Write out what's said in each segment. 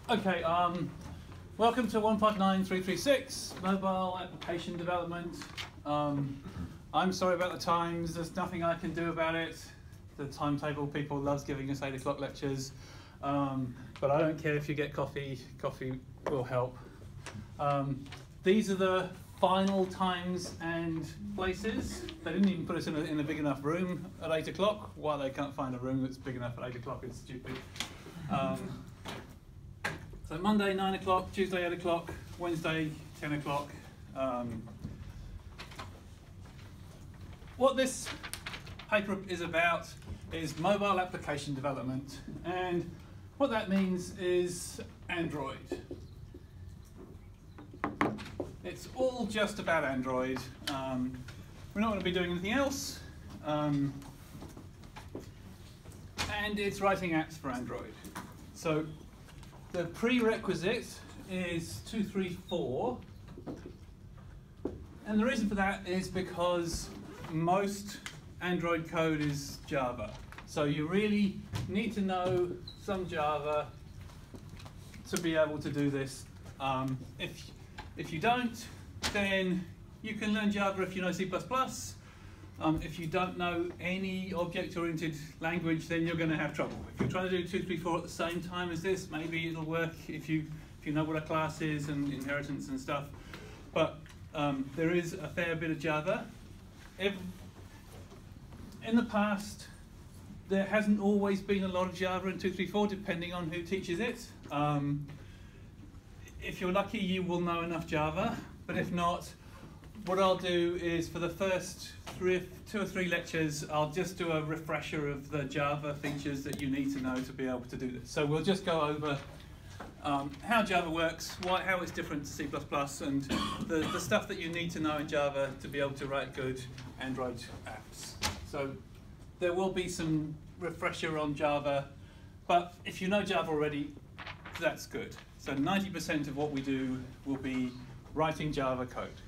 Okay, welcome to 159336, mobile application development. I'm sorry about the times, there's nothing I can do about it. The timetable people loves giving us 8 o'clock lectures, but I don't care if you get coffee, coffee will help. These are the final times and places. They didn't even put us in a big enough room at 8 o'clock. Why they can't find a room that's big enough at 8 o'clock is stupid. So Monday 9 o'clock, Tuesday 8 o'clock, Wednesday 10 o'clock. What this paper is about is mobile application development, and what that means is Android. It's all just about Android. We're not going to be doing anything else, and it's writing apps for Android. So the prerequisite is 234, and the reason for that is because most Android code is Java. So you really need to know some Java to be able to do this. If you don't, then you can learn Java if you know C++. If you don't know any object-oriented language, then you're going to have trouble. If you're trying to do 234 at the same time as this, maybe it'll work if you know what a class is and inheritance and stuff. But there is a fair bit of Java. In the past, there hasn't always been a lot of Java in 234, depending on who teaches it. If you're lucky, you will know enough Java, but if not, what I'll do is for the first 2 or 3 lectures, I'll just do a refresher of the Java features that you need to know to be able to do this. So we'll just go over how Java works, how it's different to C++, and the stuff that you need to know in Java to be able to write good Android apps. So there will be some refresher on Java, but if you know Java already, that's good. So 90% of what we do will be writing Java code.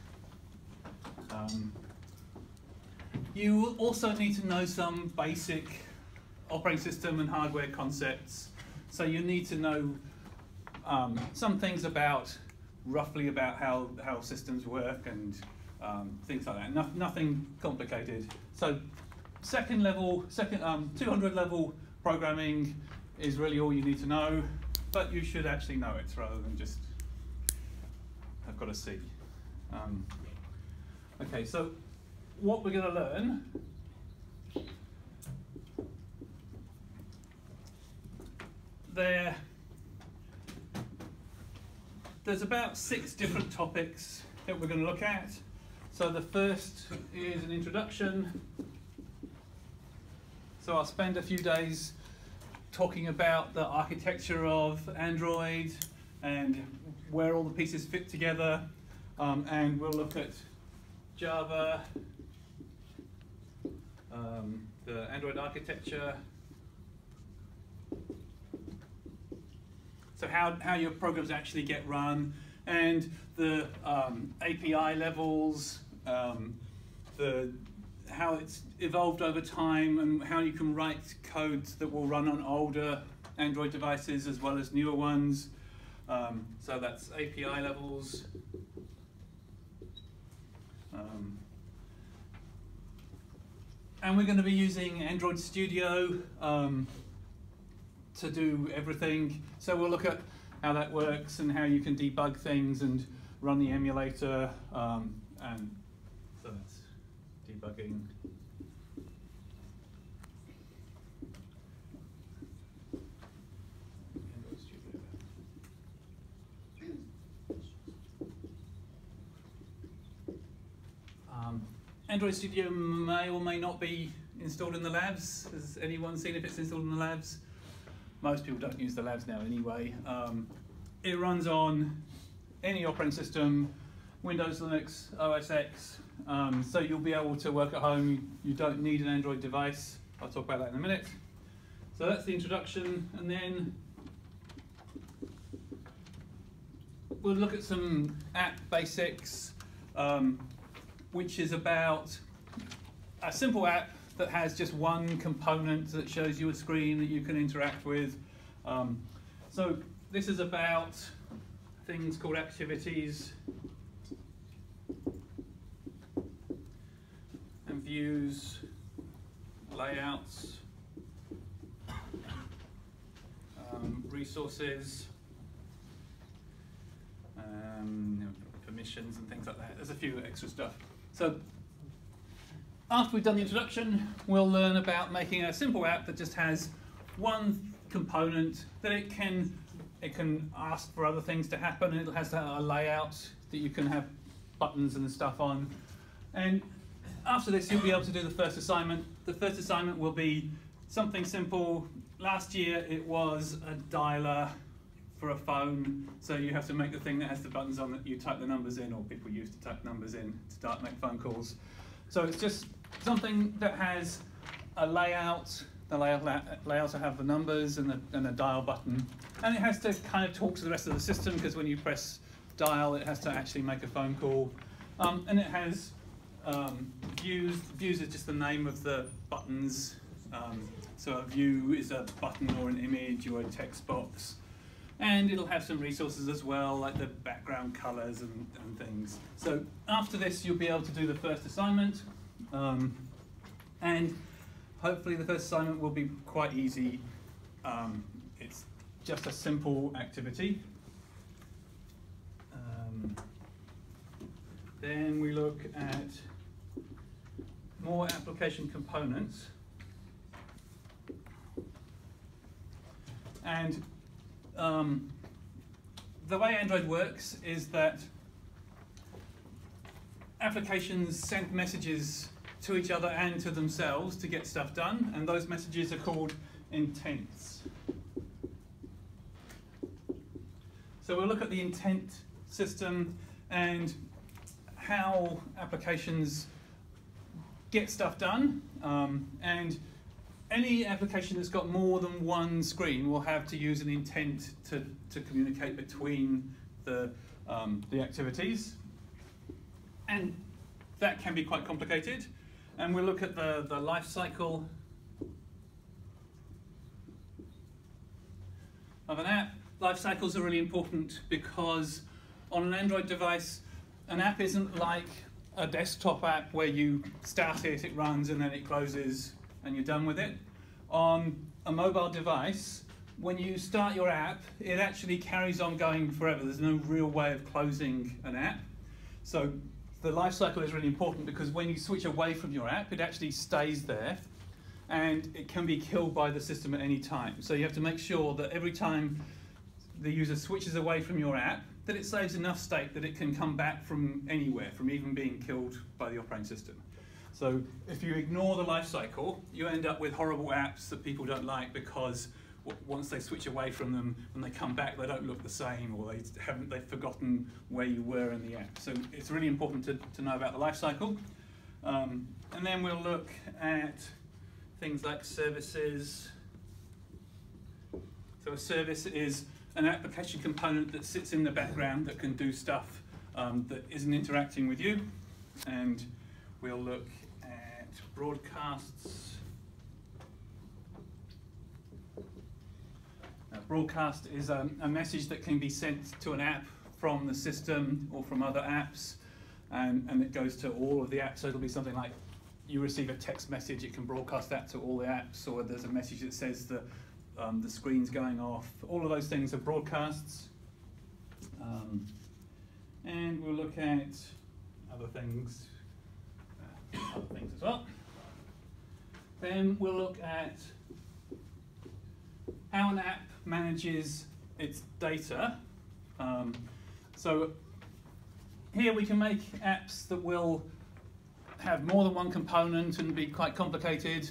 You will also need to know some basic operating system and hardware concepts. So you need to know some things roughly about how systems work and things like that. Nothing complicated. So 200 level programming is really all you need to know, but you should actually know it rather than just have got a C. Okay, so what we're going to learn there's about 6 different topics that we're going to look at. So the first is an introduction. So I'll spend a few days talking about the architecture of Android and where all the pieces fit together, and we'll look at Java, the Android architecture, so how your programs actually get run, and the API levels, how it's evolved over time, and how you can write codes that will run on older Android devices as well as newer ones. So that's API levels. And we're going to be using Android Studio to do everything. So we'll look at how that works and how you can debug things and run the emulator. And so that's debugging. Android Studio. Android Studio may or may not be installed in the labs. Has anyone seen if it's installed in the labs? Most people don't use the labs now anyway. It runs on any operating system, Windows, Linux, OS X, so you'll be able to work at home. You don't need an Android device. I'll talk about that in a minute. So that's the introduction, and then we'll look at some app basics, which is about a simple app that has just one component that shows you a screen that you can interact with. So this is about things called activities and views, layouts, resources, permissions and things like that. There's a few extra stuff. So after we've done the introduction, we'll learn about making a simple app that just has one component that it can ask for other things to happen, and it has a layout that you can have buttons and stuff on. And after this, you'll be able to do the first assignment. The first assignment will be something simple. Last year it was a dialer for a phone, so you have to make the thing that has the buttons on that you type the numbers in, or people used to type numbers in to start make phone calls. So it's just something that has a layout. The layout will have the numbers and a dial button, and it has to kind of talk to the rest of the system, because when you press dial it has to actually make a phone call. And it has views. Views is just the name of the buttons. So a view is a button or an image or a text box. And it'll have some resources as well, like the background colours and things. So after this, you'll be able to do the first assignment. And hopefully the first assignment will be quite easy. It's just a simple activity. Then we look at more application components. And the way Android works is that applications send messages to each other and to themselves to get stuff done, and those messages are called intents. So we'll look at the intent system and how applications get stuff done, and any application that's got more than one screen will have to use an intent to communicate between the activities, and that can be quite complicated. And we'll look at the life cycle of an app. Life cycles are really important because on an Android device, an app isn't like a desktop app where you start it, it runs, and then it closes, and you're done with it. On a mobile device, when you start your app, it actually carries on going forever. There's no real way of closing an app. So the life cycle is really important because when you switch away from your app, it actually stays there, and it can be killed by the system at any time. So you have to make sure that every time the user switches away from your app, that it saves enough state that it can come back from anywhere, from even being killed by the operating system. So if you ignore the life cycle, you end up with horrible apps that people don't like because once they switch away from them, when they come back, they don't look the same, or they've forgotten where you were in the app. So it's really important to know about the life cycle. And then we'll look at things like services. So a service is an application component that sits in the background that can do stuff that isn't interacting with you. And we'll look at broadcasts. Broadcast is a message that can be sent to an app from the system or from other apps, and it goes to all of the apps. So it'll be something like you receive a text message, it can broadcast that to all the apps, or there's a message that says the screen's going off. All of those things are broadcasts. And we'll look at other things as well. Then we'll look at how an app manages its data. So here we can make apps that will have more than one component and be quite complicated,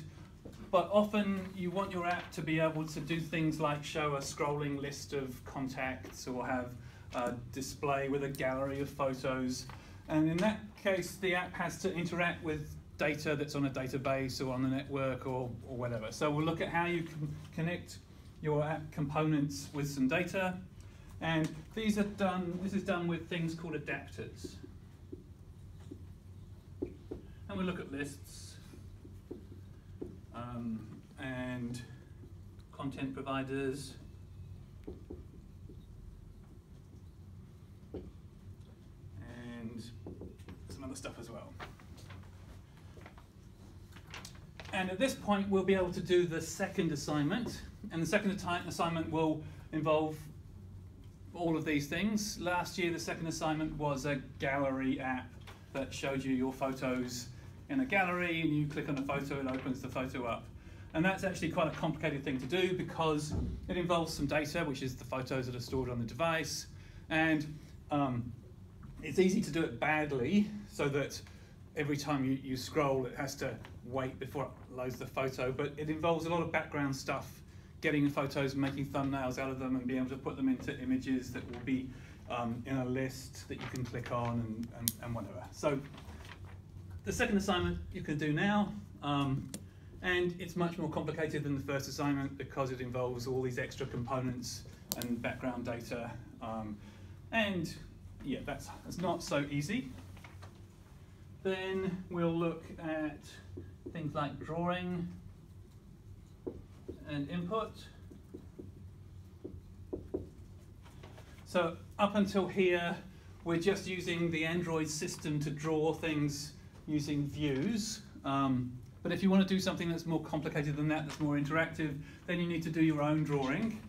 but often you want your app to be able to do things like show a scrolling list of contacts, or have a display with a gallery of photos. And in that case, the app has to interact with data that's on a database or on the network or whatever. So we'll look at how you can connect your app components with some data, and this is done with things called adapters. And we'll look at lists and content providers of stuff as well. And at this point, we'll be able to do the second assignment. And the second assignment will involve all of these things. Last year, the second assignment was a gallery app that showed you your photos in a gallery, and you click on a photo, it opens the photo up. And that's actually quite a complicated thing to do because it involves some data, which is the photos that are stored on the device. And it's easy to do it badly, so that every time you scroll, it has to wait before it loads the photo. But it involves a lot of background stuff, getting photos, making thumbnails out of them, and being able to put them into images that will be in a list that you can click on and whatever. So the second assignment you can do now, and it's much more complicated than the first assignment because it involves all these extra components and background data. And yeah, that's not so easy. Then we'll look at things like drawing and input. So up until here, we're just using the Android system to draw things using views. But if you want to do something that's more complicated than that, that's more interactive, then you need to do your own drawing.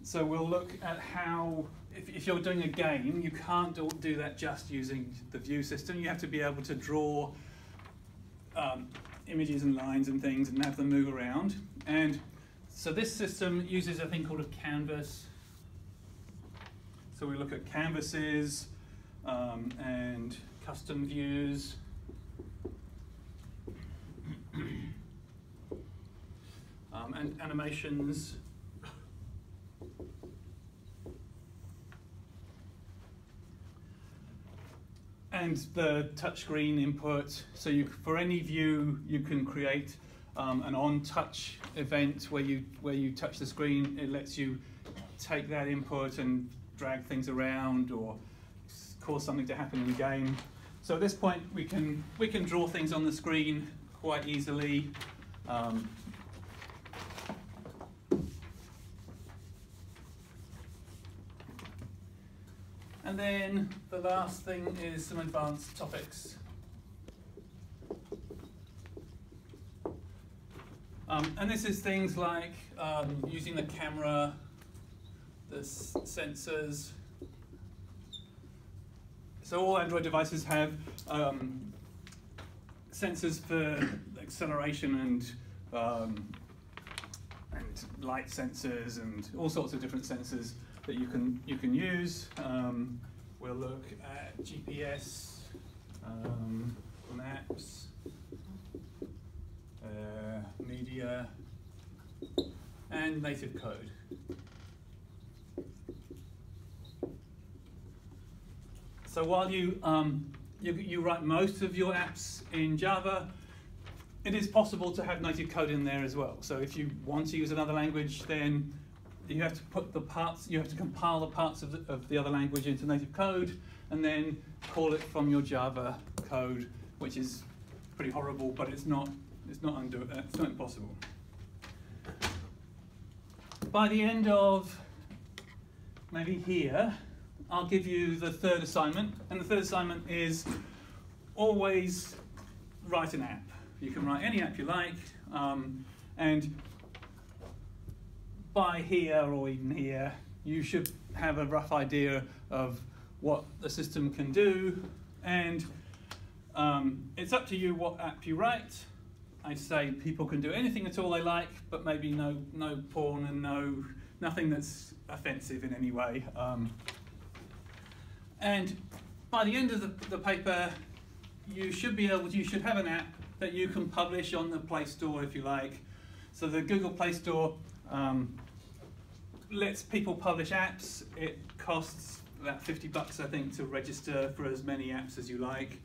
So we'll look at how, if you're doing a game, you can't do that just using the view system. You have to be able to draw images and lines and things and have them move around. And so this system uses a thing called a canvas. So we look at canvases and custom views. And animations. And the touchscreen input. So for any view, you can create an on-touch event where you touch the screen. It lets you take that input and drag things around or cause something to happen in the game. So at this point, we can draw things on the screen quite easily. And then the last thing is some advanced topics. And this is things like using the camera, the sensors. So all Android devices have sensors for acceleration and light sensors and all sorts of different sensors that you can use. We'll look at GPS, maps, media, and native code. So while you write most of your apps in Java, it is possible to have native code in there as well. So if you want to use another language, then you have to put the parts, you have to compile the parts of the other language into native code, and then call it from your Java code, which is pretty horrible, but it's not impossible. By the end of maybe here, I'll give you the third assignment, and the third assignment is always write an app. You can write any app you like, and by here or even here, you should have a rough idea of what the system can do, and it's up to you what app you write. I say people can do anything at all they like, but maybe no porn and nothing that's offensive in any way. And by the end of the paper, you should have an app that you can publish on the Play Store if you like. So the Google Play Store lets people publish apps. It costs about $50, I think, to register for as many apps as you like.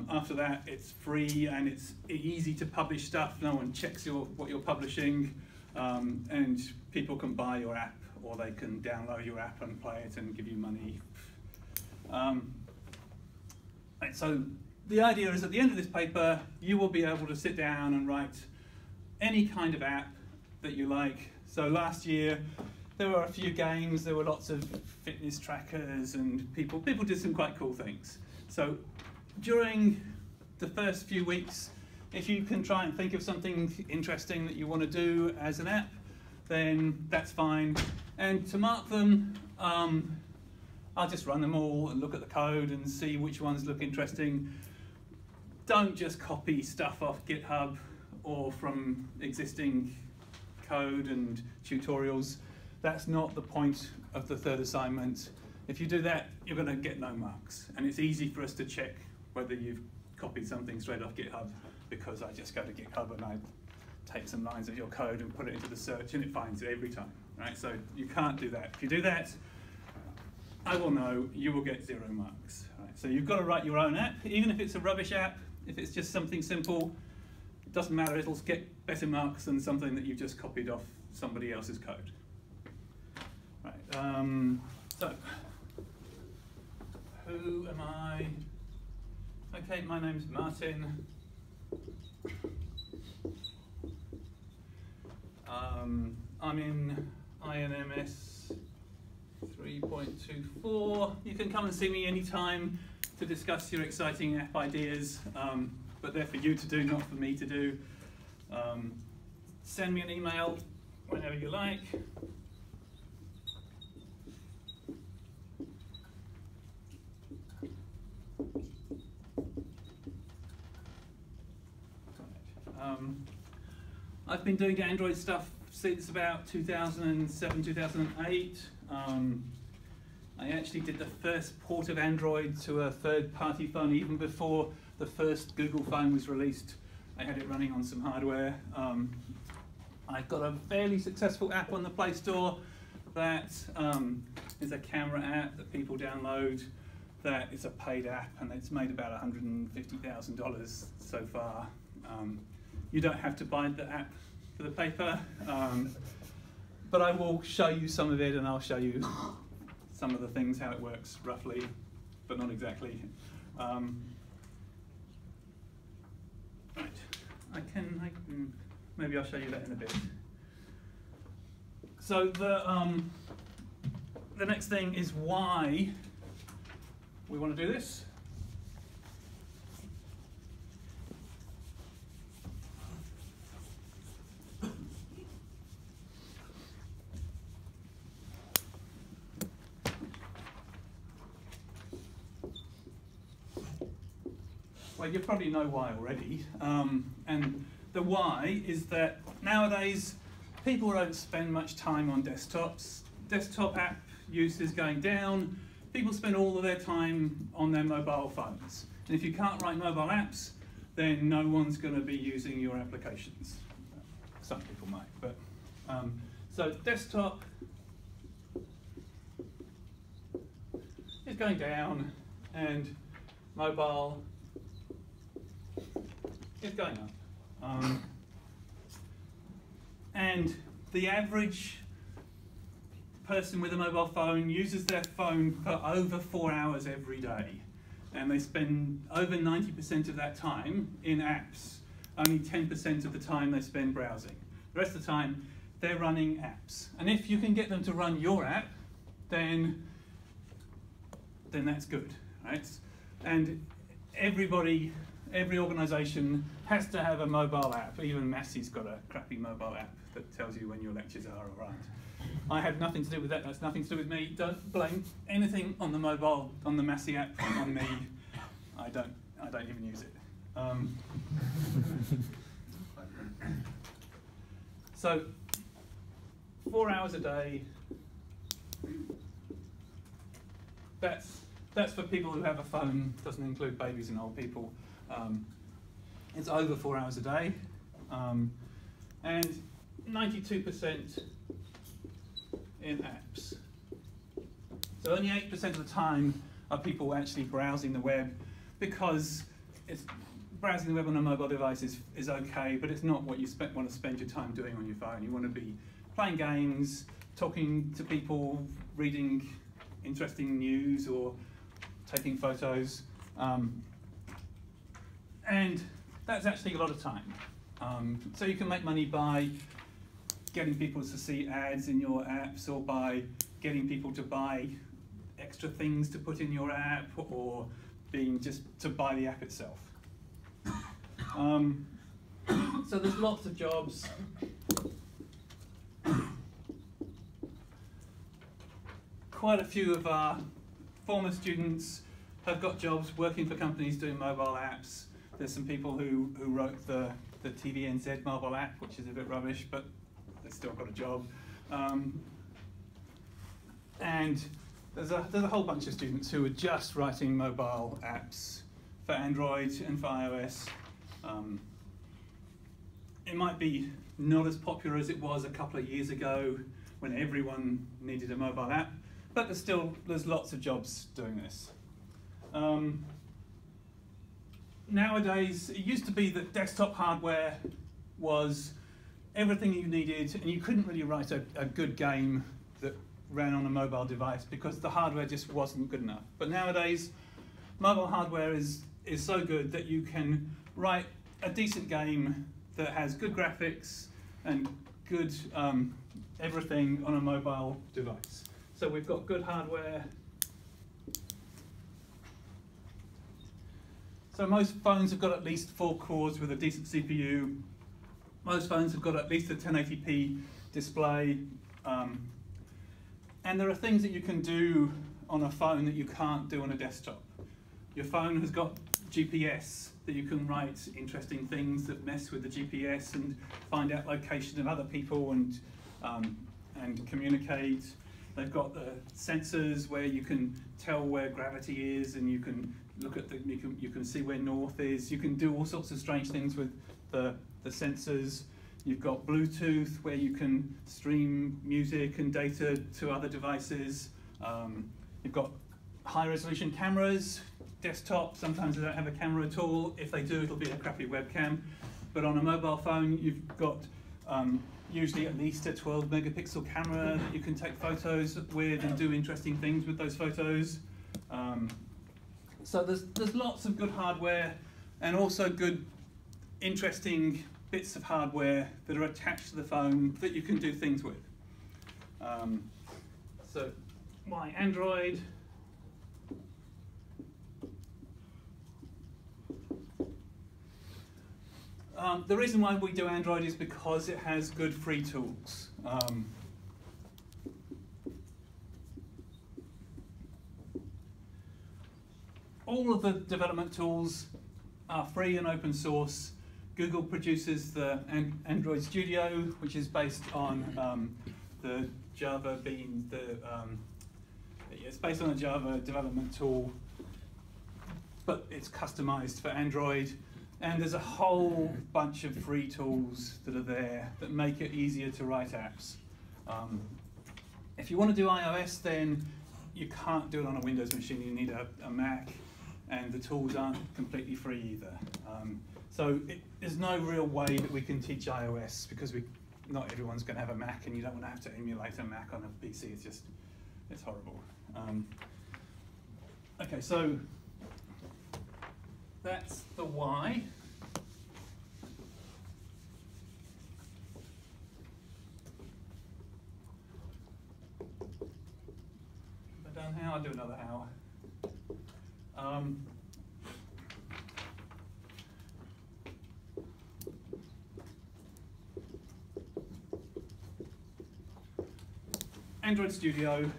After that, it's free and it's easy to publish stuff. No one checks what you're publishing, and people can buy your app or they can download your app and play it and give you money. So the idea is at the end of this paper, you will be able to sit down and write any kind of app that you like. So last year, there were a few games, there were lots of fitness trackers, and people did some quite cool things. So during the first few weeks, if you can try and think of something interesting that you want to do as an app, then that's fine. And to mark them, I'll just run them all and look at the code and see which ones look interesting. Don't just copy stuff off GitHub or from existing code and tutorials. That's not the point of the third assignment. If you do that, you're going to get no marks. And it's easy for us to check whether you've copied something straight off GitHub, because I just go to GitHub and I take some lines of your code and put it into the search and it finds it every time, right? So you can't do that. If you do that, I will know you will get 0 marks. Right? So you've got to write your own app, even if it's a rubbish app. If it's just something simple, it doesn't matter, it'll get better marks than something that you've just copied off somebody else's code. Right, so, who am I? Okay, my name's Martin. I'm in INMS 3.24. You can come and see me anytime to discuss your exciting app ideas, but they're for you to do, not for me to do. Send me an email whenever you like. I've been doing Android stuff since about 2007, 2008. I actually did the first port of Android to a third-party phone even before the first Google phone was released. I had it running on some hardware. I've got a fairly successful app on the Play Store that is a camera app that people download. That is a paid app, and it's made about $150,000 so far. You don't have to buy the app for the paper, but I will show you some of it, and I'll show you some of the things, how it works roughly, but not exactly. Right, maybe I'll show you that in a bit. So the next thing is why we want to do this. Well, you probably know why already, and the why is that nowadays people don't spend much time on desktops. Desktop app use is going down. People spend all of their time on their mobile phones. And if you can't write mobile apps, then no one's going to be using your applications. Some people might, but so desktop is going down, and mobile is going up. And the average person with a mobile phone uses their phone for over 4 hours every day. And they spend over 90% of that time in apps. Only 10% of the time they spend browsing. The rest of the time, they're running apps. And if you can get them to run your app, then that's good, right? And every organisation has to have a mobile app. Even Massey's got a crappy mobile app that tells you when your lectures are all right. I had nothing to do with that. That's nothing to do with me. Don't blame anything on the mobile, on the Massey app, on me. I don't even use it. So 4 hours a day. That's for people who have a phone. Doesn't include babies and old people. It's over 4 hours a day, and 92% in apps. So only 8% of the time are people actually browsing the web, because browsing the web on a mobile device is okay, but it's not what you want to spend your time doing on your phone. You want to be playing games, talking to people, reading interesting news, or taking photos. And that's actually a lot of time. So you can make money by getting people to see ads in your apps, or by getting people to buy extra things to put in your app, or being just to buy the app itself. So there's lots of jobs. Quite a few of our former students have got jobs working for companies doing mobile apps. There's some people who wrote the TVNZ mobile app, which is a bit rubbish, but they still got a job. And there's a whole bunch of students who are just writing mobile apps for Android and for iOS. It might be not as popular as it was a couple of years ago when everyone needed a mobile app, but there's lots of jobs doing this. Nowadays, it used to be that desktop hardware was everything you needed, and you couldn't really write a good game that ran on a mobile device because the hardware just wasn't good enough. But nowadays, mobile hardware is so good that you can write a decent game that has good graphics and good everything on a mobile device. So we've got good hardware. So most phones have got at least 4 cores with a decent CPU. Most phones have got at least a 1080p display. And there are things that you can do on a phone that you can't do on a desktop. Your phone has got GPS, that you can write interesting things that mess with the GPS and find out location of other people and communicate. They've got the sensors where you can tell where gravity is, and you can look at you can see where north is. You can do all sorts of strange things with the sensors. You've got Bluetooth where you can stream music and data to other devices. You've got high resolution cameras. Desktop, sometimes they don't have a camera at all. If they do, it'll be a crappy webcam. But on a mobile phone, you've got usually at least a 12 megapixel camera that you can take photos with and do interesting things with those photos. So there's lots of good hardware and also good, interesting bits of hardware that are attached to the phone that you can do things with. So why Android? The reason why we do Android is because it has good free tools. All of the development tools are free and open source. Google produces the Android Studio, which is based on the Java being it's based on a Java development tool, but it's customized for Android. And there's a whole bunch of free tools that are there that make it easier to write apps. If you want to do iOS, then you can't do it on a Windows machine. You need a Mac, and the tools aren't completely free either. So there's no real way that we can teach iOS because not everyone's going to have a Mac, and you don't want to have to emulate a Mac on a PC. It's horrible. Okay, so that's the why. Have I done how? I'll do another how. Android Studio,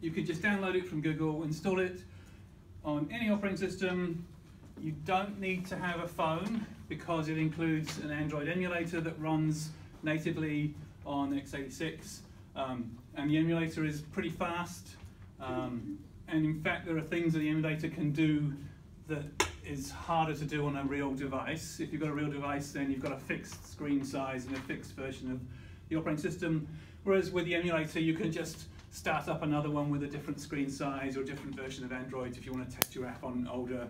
you could just download it from Google, install it on any operating system. You don't need to have a phone because it includes an Android emulator that runs natively on x86. And the emulator is pretty fast. And in fact, there are things that the emulator can do that is harder to do on a real device. If you've got a real device, then you've got a fixed screen size and a fixed version of the operating system. Whereas with the emulator, you can just start up another one with a different screen size or a different version of Android if you want to test your app on older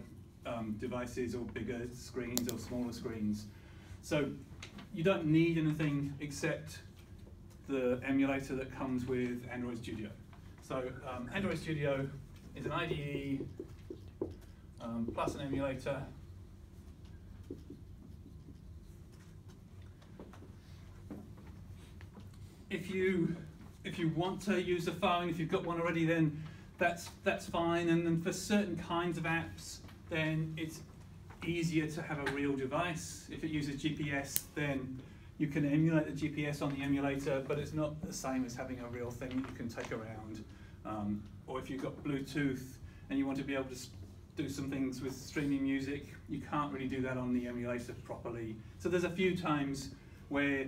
devices or bigger screens or smaller screens. So you don't need anything except the emulator that comes with Android Studio. So Android Studio is an IDE plus an emulator. If you want to use a phone, if you've got one already, then that's fine. And then for certain kinds of apps, then it's easier to have a real device. If it uses GPS, then you can emulate the GPS on the emulator, but it's not the same as having a real thing that you can take around. Or if you've got Bluetooth and you want to be able to do some things with streaming music, you can't really do that on the emulator properly. So there's a few times where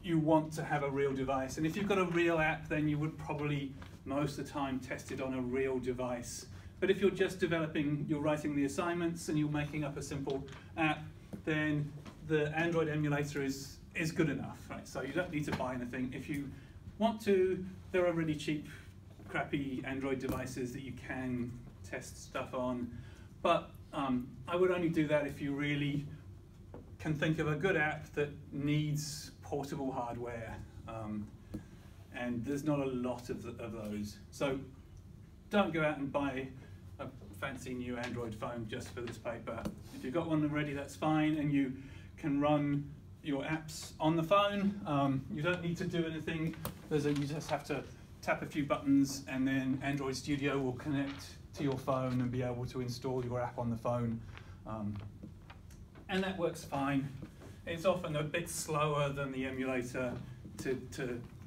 you want to have a real device, and if you've got a real app, then you would probably most of the time test it on a real device. But if you're just developing, you're writing the assignments and you're making up a simple app, then the Android emulator is good enough, right? So you don't need to buy anything. If you want to, there are really cheap, crappy Android devices that you can test stuff on. But I would only do that if you really can think of a good app that needs portable hardware. And there's not a lot of those. So don't go out and buy a fancy new Android phone just for this paper. If you've got one already, that's fine, and you can run your apps on the phone. You don't need to do anything. You just have to tap a few buttons, and then Android Studio will connect to your phone and be able to install your app on the phone. And that works fine. It's often a bit slower than the emulator to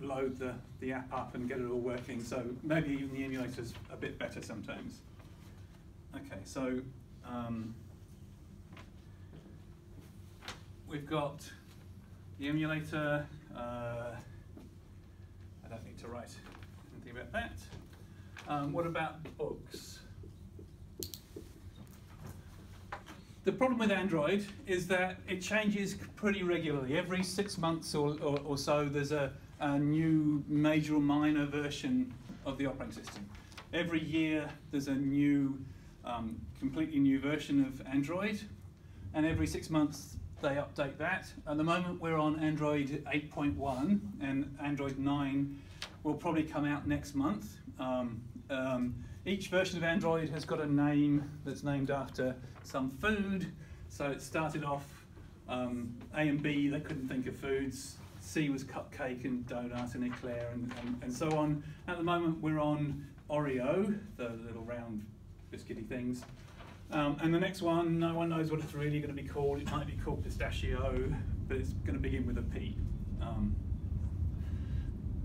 load the app up and get it all working, so maybe even the emulator's a bit better sometimes. Okay, so we've got the emulator. I don't need to write anything about that. What about books? The problem with Android is that it changes pretty regularly. Every 6 months or so, there's a new major or minor version of the operating system. Every year, there's a new, completely new version of Android, and every 6 months, they update that. At the moment, we're on Android 8.1, and Android 9 will probably come out next month. Each version of Android has got a name that's named after some food. So it started off A and B, they couldn't think of foods. C was cupcake and donut and eclair and so on. At the moment we're on Oreo, the little round biscuity things. And the next one, no one knows what it's really going to be called. It might be called pistachio, but it's going to begin with a P.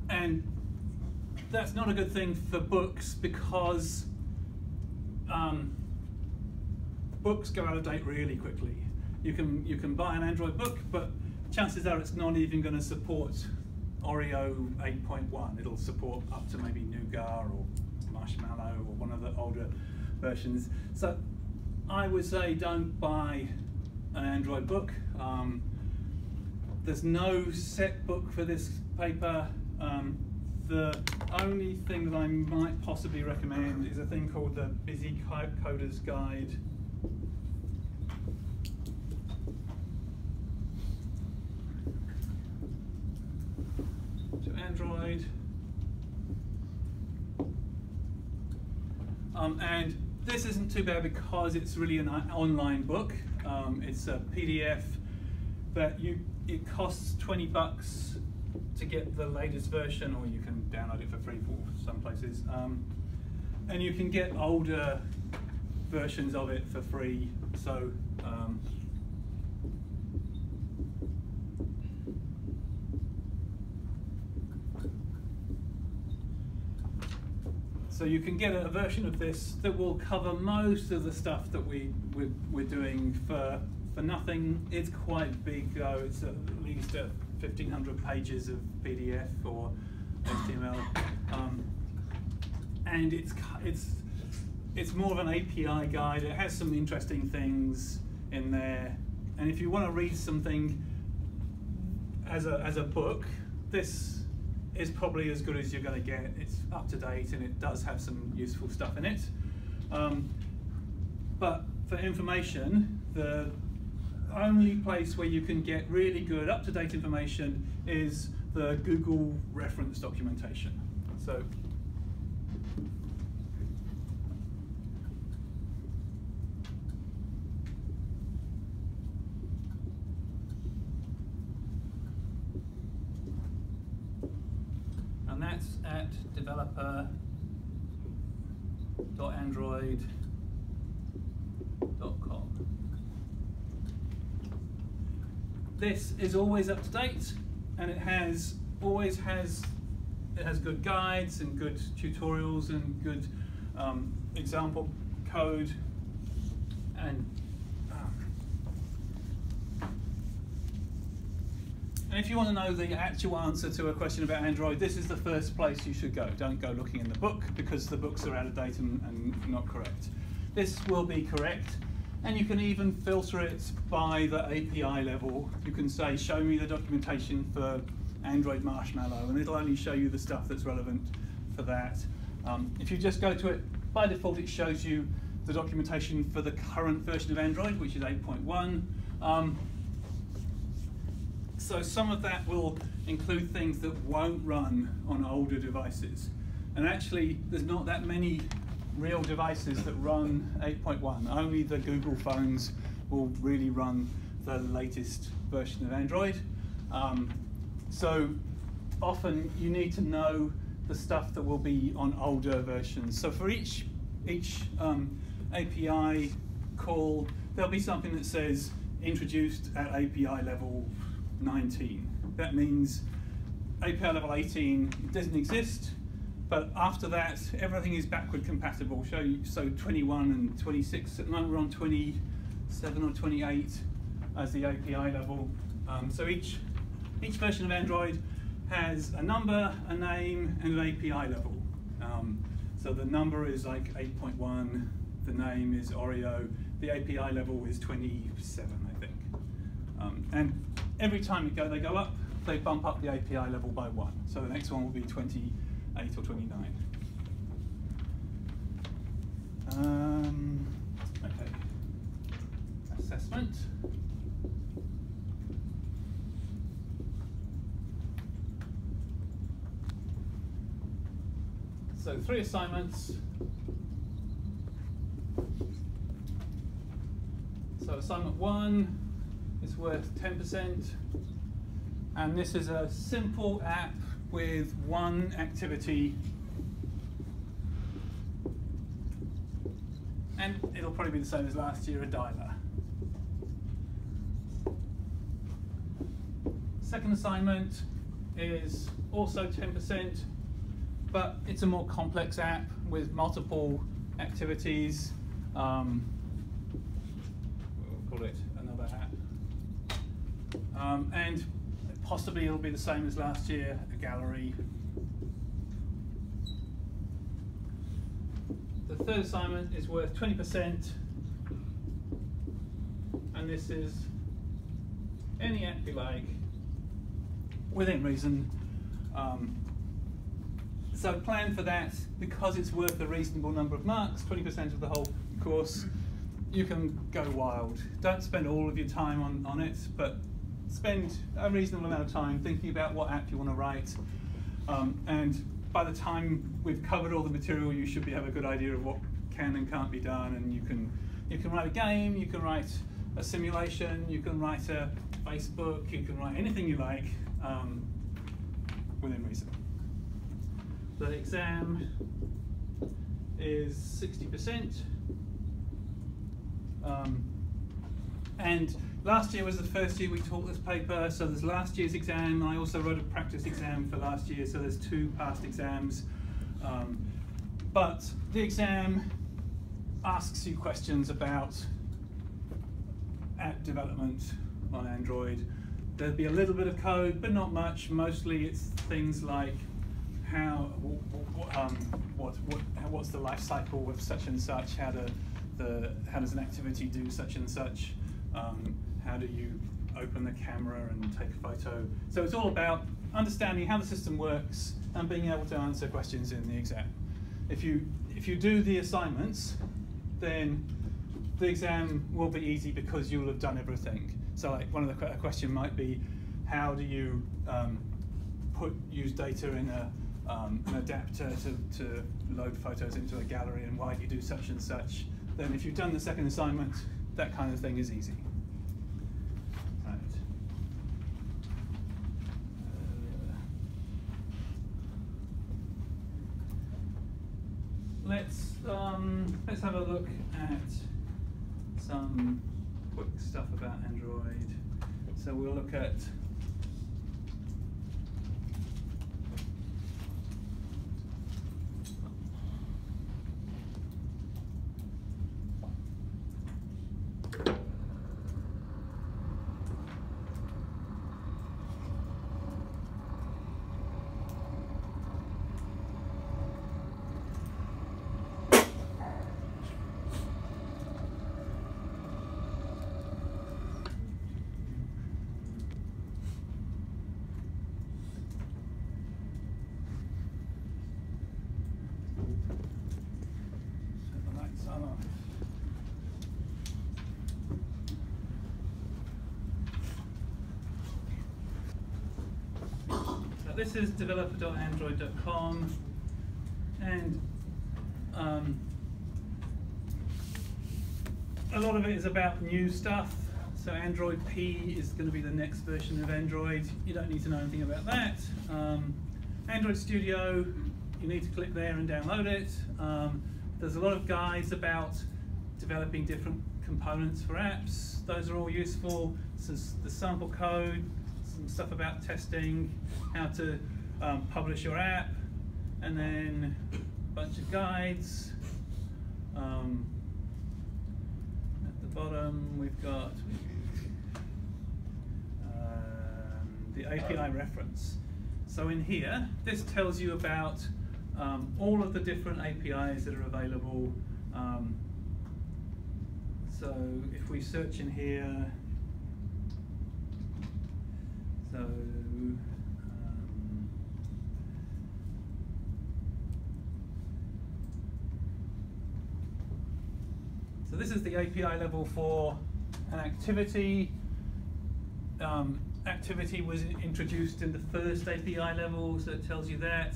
And that's not a good thing for books, because books go out of date really quickly. You can buy an Android book, but chances are it's not even going to support Oreo 8.1. It'll support up to maybe Nougat or Marshmallow or one of the older versions. So I would say don't buy an Android book. There's no set book for this paper. The only thing that I might possibly recommend is a thing called the Busy Coder's Guide. To Android. And this isn't too bad because it's really an online book. It's a PDF, but it costs $20 to get the latest version, or you can download it for free for some places. And you can get older versions of it for free. So you can get a version of this that will cover most of the stuff that we're doing for nothing. It's quite big though. It's at least 1,500 pages of PDF or HTML, and it's more of an API guide. It has some interesting things in there, and if you want to read something as a book, this is probably as good as you're going to get. It's up to date and it does have some useful stuff in it. But for information, the only place where you can get really good up-to-date information is the Google reference documentation. So and that's at developer.android.org. this is always up to date, and it always has good guides and good tutorials and good example code, and if you want to know the actual answer to a question about Android, this is the first place you should go. Don't go looking in the book, because the books are out of date and not correct. This will be correct, and you can even filter it by the API level. You can say, show me the documentation for Android Marshmallow, and it'll only show you the stuff that's relevant for that. If you just go to it, by default it shows you the documentation for the current version of Android, which is 8.1. So some of that will include things that won't run on older devices. And actually, there's not that many real devices that run 8.1. Only the Google phones will really run the latest version of Android. So often you need to know the stuff that will be on older versions. So for each API call, there'll be something that says introduced at API level 19. That means API level 18 doesn't exist, but after that, everything is backward compatible. So 21 and 26, at the moment we're on 27 or 28 as the API level. So each version of Android has a number, a name, and an API level. So the number is like 8.1, the name is Oreo, the API level is 27, I think. And every time they go up, they bump up the API level by 1. So the next one will be 28 or 29. Okay. Assessment. So 3 assignments. So assignment 1 is worth 10%. And this is a simple app with 1 activity. And it'll probably be the same as last year, a dialer. Second assignment is also 10%, but it's a more complex app with multiple activities. We'll call it another app. And possibly it'll be the same as last year, a gallery. The third assignment is worth 20%, and this is any app you like, within reason. So plan for that, because it's worth a reasonable number of marks, 20% of the whole course. You can go wild. Don't spend all of your time on it, but spend a reasonable amount of time thinking about what app you want to write. And by the time we've covered all the material, you should have a good idea of what can and can't be done. And you can write a game, you can write a simulation, you can write a Facebook, you can write anything you like within reason. The exam is 60%. And last year was the first year we taught this paper, so there's last year's exam. I also wrote a practice exam for last year, so there's 2 past exams. But the exam asks you questions about app development on Android. There'll be a little bit of code, but not much. Mostly it's things like what's the life cycle of such and such, how does an activity do such and such, how do you open the camera and take a photo. So it's all about understanding how the system works and being able to answer questions in the exam. If you do the assignments, then the exam will be easy because you'll have done everything. So like one of the question might be, how do you use data in an adapter to load photos into a gallery, and why do you do such and such? Then if you've done the second assignment, that kind of thing is easy. Right. Let's have a look at some quick stuff about Android. So we'll look at this is developer.android.com, and a lot of it is about new stuff. So Android P is going to be the next version of Android. You don't need to know anything about that. Android Studio, you need to click there and download it. There's a lot of guides about developing different components for apps. Those are all useful. So the sample code, some stuff about testing, how to publish your app, and then a bunch of guides. At the bottom we've got the API reference. So in here, this tells you about all of the different APIs that are available. So if we search in here, so this is the API level for an activity. Activity was introduced in the first API level, so it tells you that.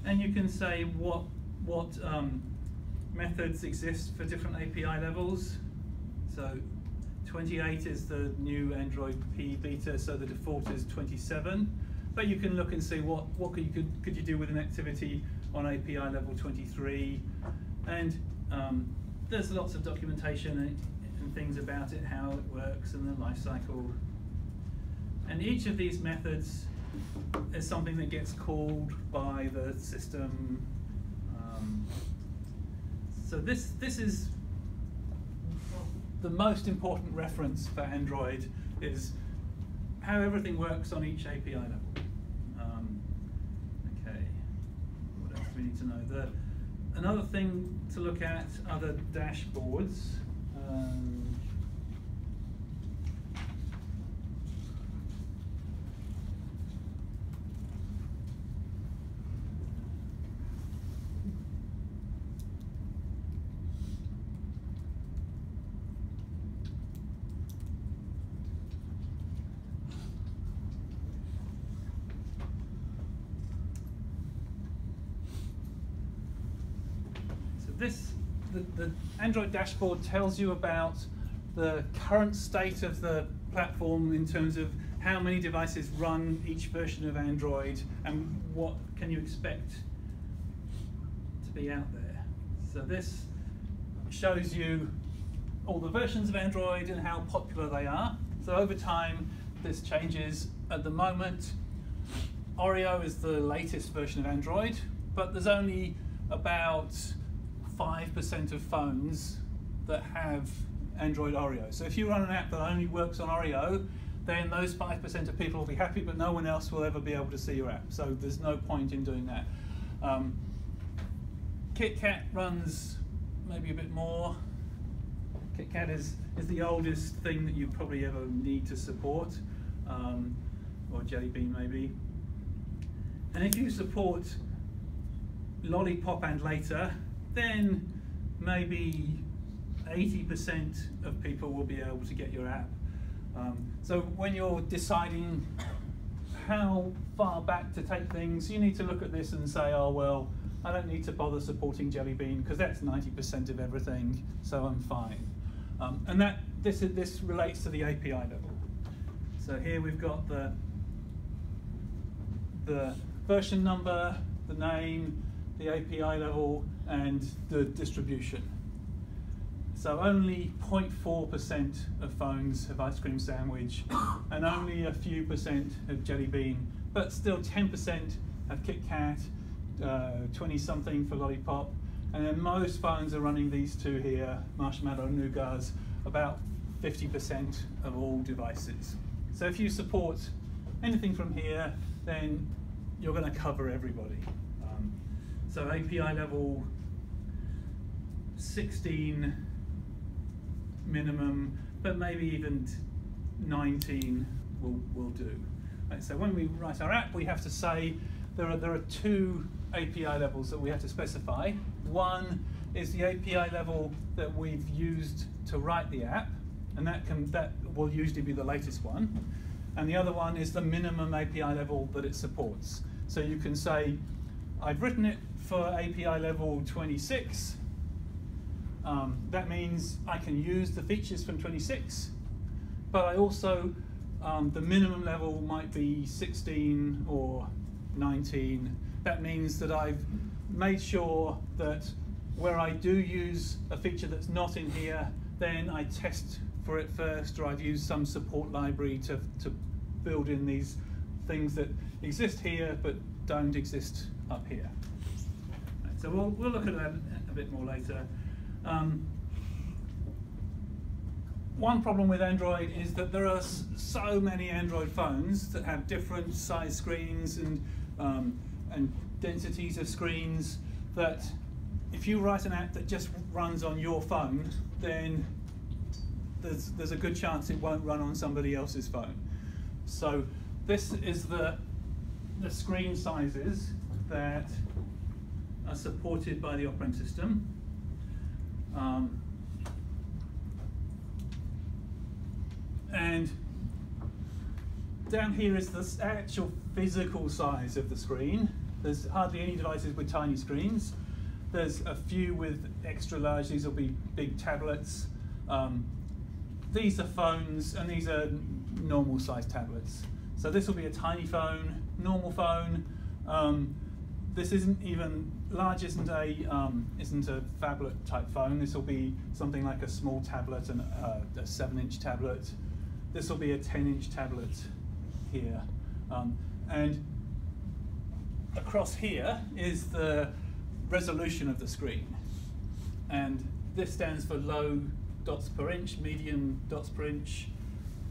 And you can say what methods exist for different API levels. So 28 is the new Android P beta, so the default is 27. But you can look and see what could you do with an activity on API level 23. And there's lots of documentation and things about it, how it works and the life cycle. And each of these methods is something that gets called by the system. So this is the most important reference for Android, is how everything works on each API level. Okay, what else do we need to know? Another thing to look at are the dashboards. The Android dashboard tells you about the current state of the platform in terms of how many devices run each version of Android and what can you expect to be out there. So this shows you all the versions of Android and how popular they are. So over time this changes. At the moment Oreo is the latest version of Android, but there's only about 5% of phones that have Android Oreo. So if you run an app that only works on Oreo, then those 5% of people will be happy, but no one else will ever be able to see your app. So there's no point in doing that. KitKat runs maybe a bit more. KitKat is the oldest thing that you probably ever need to support, or Jelly Bean maybe. And if you support Lollipop and later, then maybe 80% of people will be able to get your app. So when you're deciding how far back to take things, you need to look at this and say, oh well, I don't need to bother supporting Jelly Bean because that's 90% of everything, so I'm fine. And this relates to the API level. So here we've got the version number, the name, the API level, and the distribution. So only 0.4% of phones have ice cream sandwich, and only a few percent have jelly bean, but still 10% have Kit Kat, 20-something for lollipop, and then most phones are running these two here, marshmallow and nougats, about 50% of all devices. So if you support anything from here, then you're going to cover everybody. So API level 16 minimum, but maybe even 19 will do. Right, so when we write our app, we have to say there are two API levels that we have to specify. One is the API level that we've used to write the app, and that will usually be the latest one. And the other one is the minimum API level that it supports. So you can say, I've written it for API level 26. That means I can use the features from 26, but I also, the minimum level might be 16 or 19. That means that I've made sure that where I do use a feature that's not in here, then I test for it first, or I've used some support library to build in these things that exist here but don't exist up here. Right, so we'll look at that a bit more later. One problem with Android is that there are so many Android phones that have different size screens and densities of screens that if you write an app that just runs on your phone, then there's a good chance it won't run on somebody else's phone. So this is the screen sizes that are supported by the operating system. And down here is the actual physical size of the screen. There's hardly any devices with tiny screens. There's a few with extra large. These will be big tablets. These are phones, and these are normal size tablets. So this will be a tiny phone, normal phone. This isn't even large. Isn't a phablet type phone. This will be something like a small tablet and a 7-inch tablet. This will be a 10-inch tablet here, and across here is the resolution of the screen, and this stands for low dots per inch, medium dots per inch.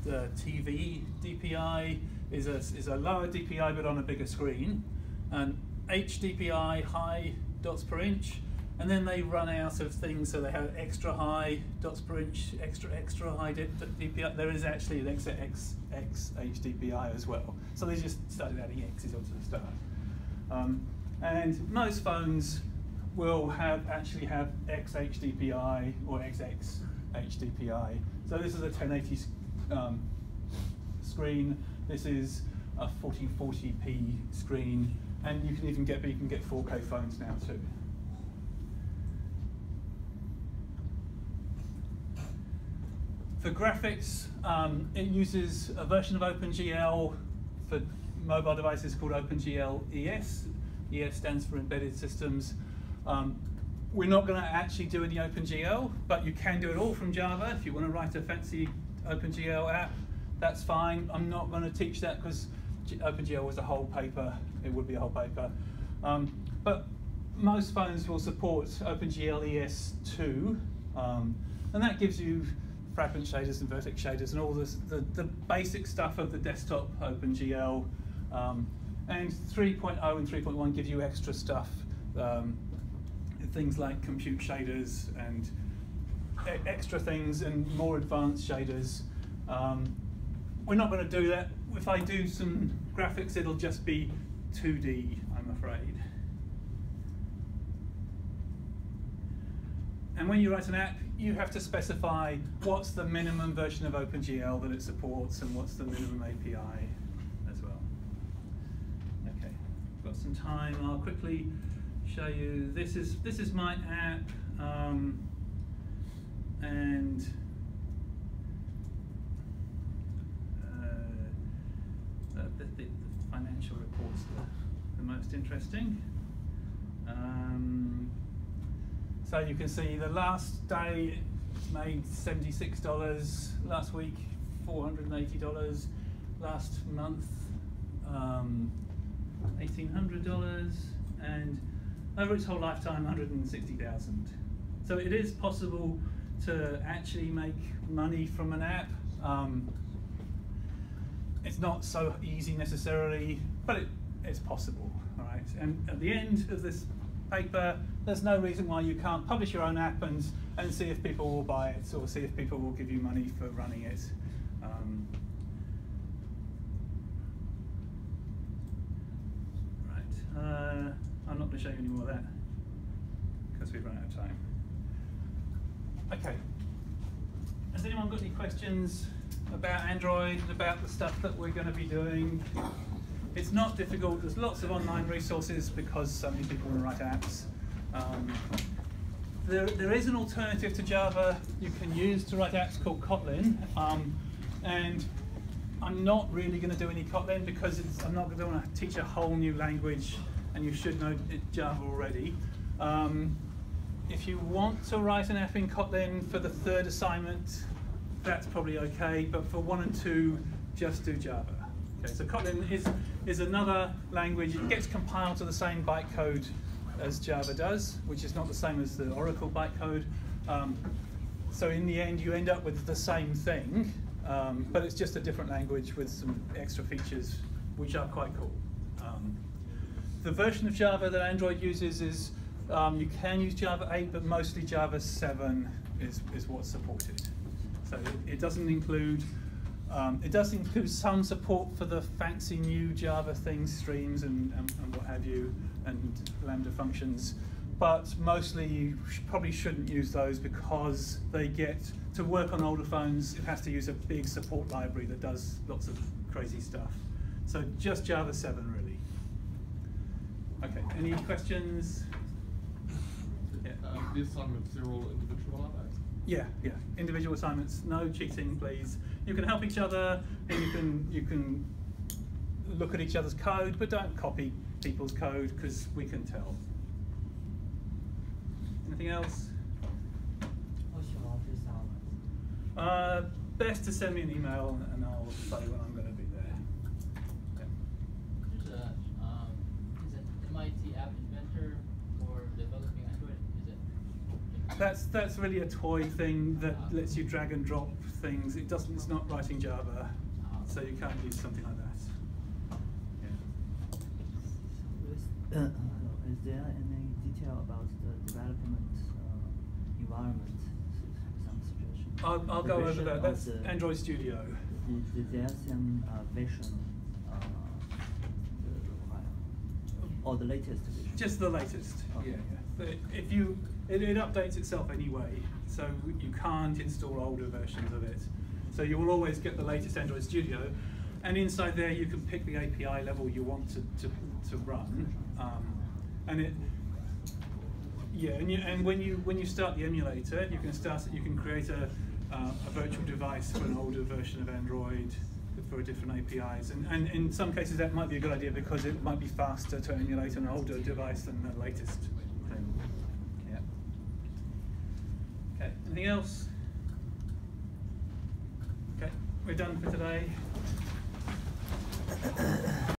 The TV DPI is a lower DPI but on a bigger screen, and HDPI, high dots per inch, and then they run out of things, so they have extra high dots per inch, extra high DPI. There is actually an extra HDPI as well, so they just started adding X's onto the start. And most phones will actually have XHDPI or XX HDPI. So this is a 1080 screen. This is a 1440p screen, and you can even get 4K phones now too. For graphics, it uses a version of OpenGL for mobile devices called OpenGL ES. ES stands for Embedded Systems. We're not going to actually do any OpenGL, but you can do it all from Java. If you want to write a fancy OpenGL app, that's fine. I'm not going to teach that because OpenGL was a whole paper. It would be a whole paper. But most phones will support OpenGL ES2, and that gives you fragment shaders and vertex shaders and all this, the basic stuff of the desktop OpenGL. And 3.0 and 3.1 give you extra stuff, things like compute shaders and extra things and more advanced shaders. We're not going to do that. If I do some graphics, it'll just be 2D, I'm afraid. And when you write an app, you have to specify what's the minimum version of OpenGL that it supports and what's the minimum API as well. Okay, got some time. I'll quickly show you. This is my app, and the financial reports are the most interesting. So you can see the last day made $76 last week, $480 last month, $1,800, and over its whole lifetime, $160,000. So it is possible to actually make money from an app. It's not so easy necessarily, but it's possible, all right? And at the end of this paper, there's no reason why you can't publish your own app and see if people will buy it or see if people will give you money for running it. I'm not going to show you any more of that because we've run out of time. Okay. Has anyone got any questions about Android, about the stuff that we're going to be doing? It's not difficult. There's lots of online resources because so many people want to write apps. There is an alternative to Java you can use to write apps called Kotlin. And I'm not really going to do any Kotlin because I'm not going to want to teach a whole new language, and you should know Java already. If you want to write an app in Kotlin for the third assignment, that's probably okay, but for 1 and 2, just do Java. Okay, so Kotlin is another language. It gets compiled to the same bytecode as Java does, which is not the same as the Oracle bytecode. So in the end, you end up with the same thing, but it's just a different language with some extra features, which are quite cool. The version of Java that Android uses is, you can use Java 8, but mostly Java 7 is what's supported. So it doesn't include, it does include some support for the fancy new Java things, streams and what have you, and Lambda functions. But mostly you probably shouldn't use those because they get, to work on older phones, it has to use a big support library that does lots of crazy stuff. So just Java 7 really. Okay, any questions? Yeah. The assignments are all individual, aren't they? Yeah, yeah. Individual assignments. No cheating, please. You can help each other, and you can look at each other's code, but don't copy people's code because we can tell. Anything else? What's your office hours? Best to send me an email, and I'll say when I'm going to be there. Yeah. There's a is it MIT app inventor for developing Android? Is it? That's really a toy thing that lets you drag and drop things. It doesn't. It's not writing Java, so you can't use something like that. Yeah. Is there any detail about the development environment? Some suggestions. I'll go over that. That's Android Studio. There's some version, or the latest version? Just the latest. Okay. Yeah. If you, it updates itself anyway, so you can't install older versions of it. So you will always get the latest Android Studio, and inside there you can pick the API level you want to run, and it. Yeah, and when you start the emulator, you can create a virtual device for an older version of Android for different APIs, and in some cases that might be a good idea because it might be faster to emulate an older device than the latest thing. Yeah. Okay. Anything else? Okay, we're done for today.